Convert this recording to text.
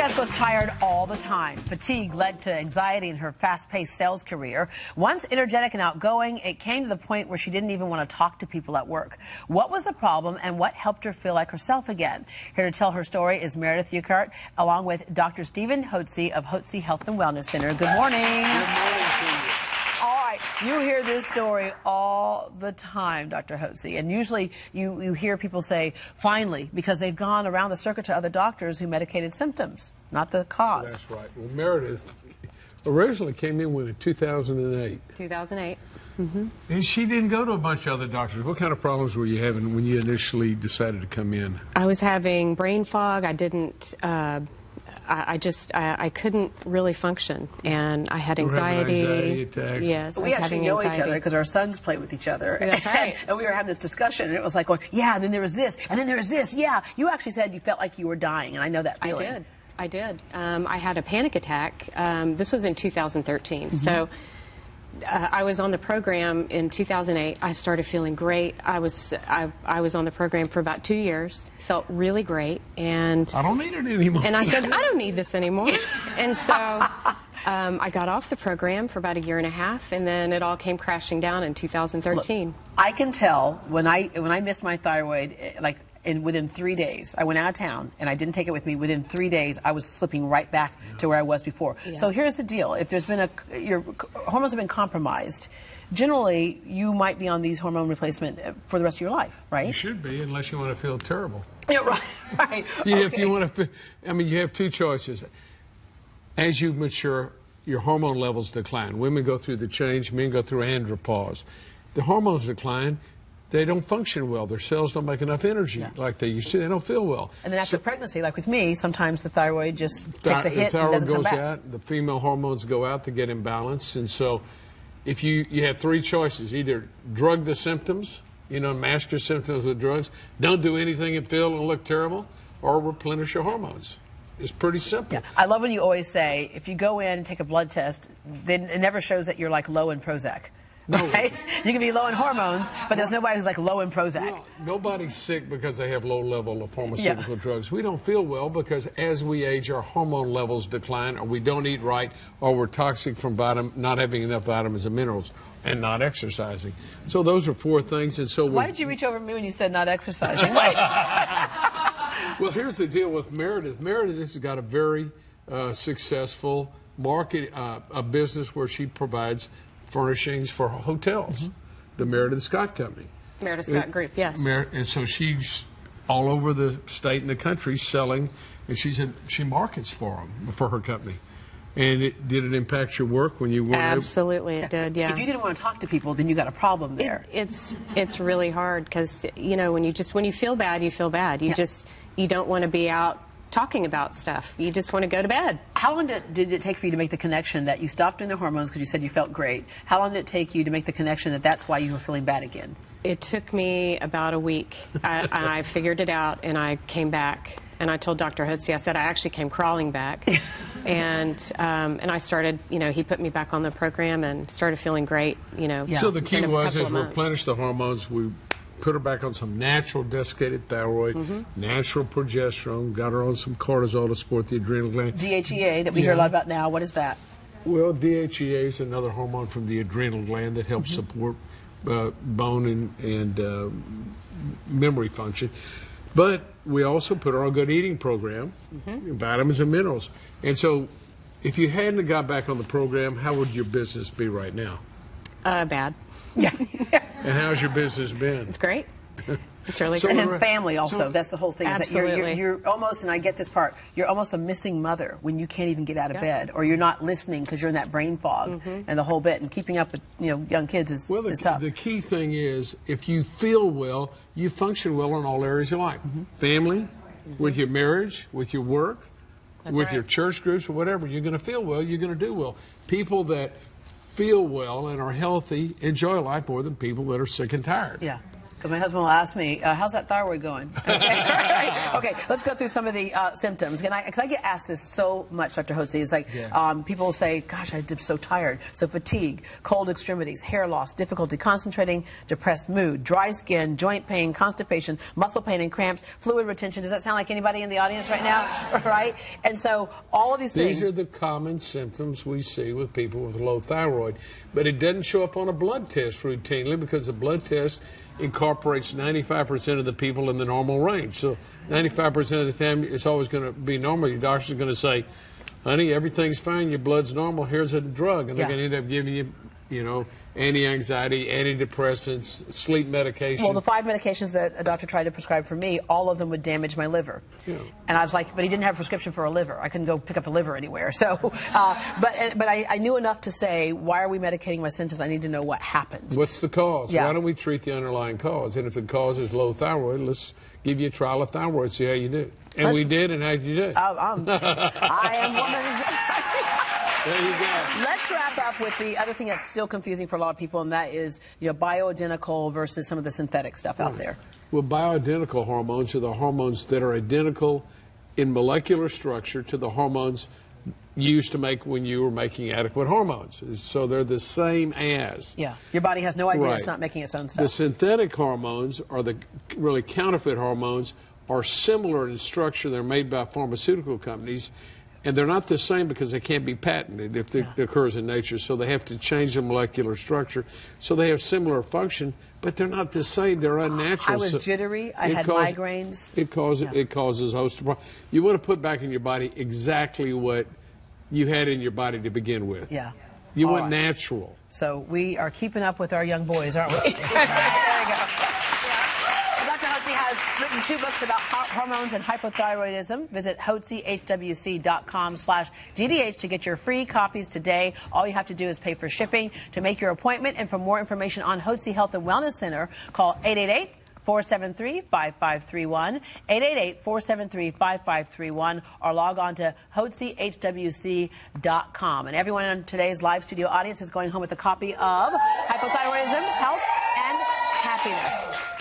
guest was tired all the time. Fatigue led to anxiety in her fast-paced sales career. Once energetic and outgoing, it came to the point where she didn't even want to talk to people at work. What was the problem and what helped her feel like herself again? Here to tell her story is Meredith, along with Dr. Stephen Hotze of Hotze Health and Wellness Center. Good morning. Good morning to you. All right, you hear this story all the time, Dr. Hotze, and usually you hear people say, finally, because they've gone around the circuit to other doctors who medicated symptoms, not the cause. That's right. Well, Meredith originally came in 2008. 2008. And she didn't go to a bunch of other doctors. What kind of problems were you having when you initially decided to come in? I was having brain fog. I didn't, I couldn't really function, and I had anxiety. Anxiety attacks. Yes, we actually know each other because our sons play with each other. That's right. And we were having this discussion, and it was like, going, yeah, and then there was this, and then there was this. Yeah, you actually said you felt like you were dying, and I know that feeling. I did. I had a panic attack. This was in 2013. So I was on the program in 2008. I started feeling great. I was on the program for about 2 years. Felt really great, and I don't need it anymore. And I said, I don't need this anymore. And so I got off the program for about 1.5 years, and then it all came crashing down in 2013. Look, I can tell when I missed my thyroid, like within 3 days, I went out of town and I didn't take it with me. Within 3 days, I was slipping right back to where I was before. Yeah. So here's the deal: if there's been your hormones have been compromised, generally you might be on these hormone replacement for the rest of your life, right? You should be, unless you want to feel terrible. Yeah, right. Right. If you want to, I mean, you have two choices. As you mature, your hormone levels decline. Women go through the change, men go through andropause. The hormones decline. They don't function well. Their cells don't make enough energy like they used to. They don't feel well. And then after pregnancy, like with me, sometimes the thyroid just takes a hit and doesn't come back. The thyroid goes out. The female hormones go out to get in balance. And so if you have three choices: either drug the symptoms, mask your symptoms with drugs, don't do anything and feel and look terrible, or replenish your hormones. It's pretty simple. Yeah. I love when you always say, if you go in and take a blood test, then it never shows that you're like low in Prozac. No. Right? You can be low in hormones, but there's nobody who's like low in Prozac. No, nobody's sick because they have low level of pharmaceutical drugs. We don't feel well because as we age, our hormone levels decline, or we don't eat right, or we're toxic from not having enough vitamins and minerals, and not exercising. So those are four things. And so why did you reach over me when you said not exercising? Well, here's the deal with Meredith. Meredith has got a very successful a business where she provides furnishings for hotels, the Meredith Scott Company. Meredith Scott Group, yes. And so she's all over the state and the country selling, and she markets for them, for her company. And did it impact your work when you were Absolutely, it did, yeah. If you didn't want to talk to people, then you got a problem there. It's really hard because, when you feel bad, you feel bad. You don't want to be out talking about stuff. You just want to go to bed. How long did it take for you to make the connection that you stopped doing the hormones because you said you felt great? How long did it take you to make the connection that that's why you were feeling bad again? It took me about a week. I figured it out, and I came back. And I told Dr. Hotze, I said I actually came crawling back. And I started, he put me back on the program and started feling great, So the key was is replenish the hormones. We put her back on some natural desiccated thyroid, natural progesterone, got her on some cortisol to support the adrenal gland. DHEA that we hear a lot about now, what is that? Well, DHEA is another hormone from the adrenal gland that helps support bone and memory function. But we also put her on a good eating program, vitamins and minerals. And so if you hadn't got back on the program, how would your business be right now? Bad. Yeah. And how's your business been? It's great. It's really great. And then family also. That's the whole thing. Absolutely. Is that you're almost, and I get this part, you're almost a missing mother when you can't even get out of bed, or you're not listening because you're in that brain fog and the whole bit. And keeping up with young kids is tough. The key thing is if you feel well, you function well in all areas of life. Family, with your marriage, with your work, with your church groups, or whatever. You're going to feel well. You're going to do well. People that feel well and are healthy enjoy life more than people that are sick and tired. Yeah. Because my husband will ask me, how's that thyroid going? Okay, okay, let's go through some of the symptoms. Because I get asked this so much, Dr. Hotze. It's like people say, gosh, I'm so tired. So fatigue, cold extremities, hair loss, difficulty concentrating, depressed mood, dry skin, joint pain, constipation, muscle pain and cramps, fluid retention. Does that sound like anybody in the audience right now? Right? And so all of these things. These are the common symptoms we see with people with low thyroid. But it doesn't show up on a blood test routinely because the blood test incorporates 95% of the people in the normal range. So 95% of the time, it's always going to be normal. Your doctor's going to say, honey, everything's fine. Your blood's normal. Here's a drug. And they're going to end up giving you, you know, anti-anxiety, antidepressants, sleep medication. Well, the 5 medications that a doctor tried to prescribe for me, all of them would damage my liver. Yeah. And I was like, but he didn't have a prescription for a liver. I couldn't go pick up a liver anywhere. So, but I knew enough to say, why are we medicating my symptoms? I need to know what happened. What's the cause? Yeah. Why don't we treat the underlying cause? And if the cause is low thyroid, let's give you a trial of thyroid, see how you do. And we did, and how'd you do? I am woman. There you go. Let's wrap up with the other thing that's still confusing for a lot of people, and that is, you know, bioidentical versus some of the synthetic stuff out there. Well, bioidentical hormones are the hormones that are identical in molecular structure to the hormones used to make when you were making adequate hormones. So they're the same as. Yeah. Your body has no idea it's not making its own stuff. The synthetic hormones, or the really counterfeit hormones, are similar in structure. They're made by pharmaceutical companies. And they're not the same because they can't be patented if it occurs in nature. So they have to change the molecular structure. So they have similar function, but they're not the same. They're unnatural. I was jittery. I had migraines. It causes a host of problems. You want to put back in your body exactly what you had in your body to begin with. Yeah. You want natural. So we are keeping up with our young boys, aren't we? There you go. Dr. Hotze has written 2 books about hormones and hypothyroidism. Visit hotzehwc.com/DDH to get your free copies today. All you have to do is pay for shipping to make your appointment. And for more information on Hotze Health and Wellness Center, call 888-473-5531, 888-473-5531, or log on to hotzehwc.com. And everyone in today's live studio audience is going home with a copy of Hypothyroidism, Health, and Happiness.